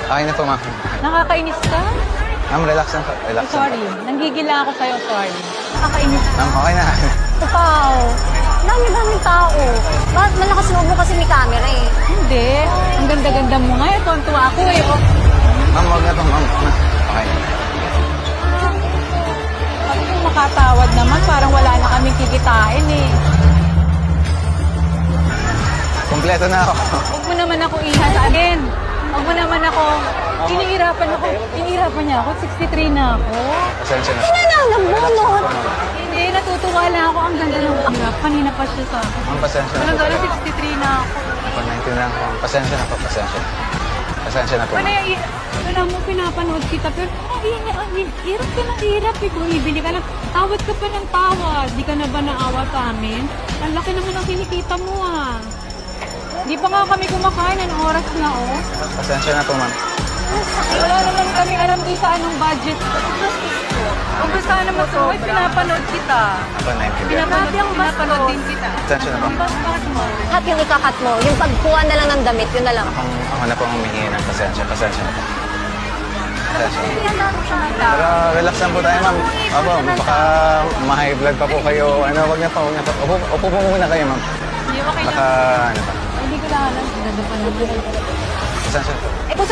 Okay na po, ma'am. Nakakainis ka? Ma'am, relax lang po. Relax lang. Sorry. Nanggigila ako sa'yo, sorry. Nakakainis ka. Ma'am, okay na. Pao, dami-daming tao. Bakit malakas loob mo kasi may camera eh? Hindi. Ang ganda-ganda mo nga. Tuwan-tuwa ako eh. Oh. Ma'am, huwag na po, ma'am. Okay. Pag kung makatawad naman, parang wala na kaming kikitain eh. Kompleto na ako. Huwag mo naman ako ihasain. Huwag mo naman ako. Inihirapan ako. Inihirapan niya ako. 63 na ako. Pasensya na. Nananabunot! Hindi, natutuwa lang ako. Ang ganda ng hirap. Kanina pa siya sa akin. Ma'am, pasensya na Walang po. gala, 63 na ako. Ako, 19 lang ako. Pasensya na po, pasensya. Pasensya na po. Wala, wala mo pinapanood kita. Pero hirap ka na hirap. Eh. Bumibili ka na. Tawad ka pa ng tawad. Di ka na ba naawa sa amin? Ang laki naman ang kinikita mo ah. Di pa nga kami kumakain. Ang oras na oh. Pasensya na po, ma'am. Wala naman kami alam din sa anong budget. Kung gusto ka naman sa pinapanood kita. Ako, 19 lang. Pinapanood din kita. Pasensya na po. Bakit mo? Cut yung ikakat mo. Yung pagkuha na lang ng damit, yun na lang. Ako na po ang humihingi ng pasensya. Pasensya na po. Pasensya na po. Kita. Pero relax lang po tayo, ma'am. Opo, baka ma-high blood pa po kayo. Ano, wag na po, wag na po. Upo po muna kayo, ma'am. Hindi, okay Baka, lang. ano pa. Hindi ko lang alam. Ganda pa naman. Pasensya na po. Eh kung sa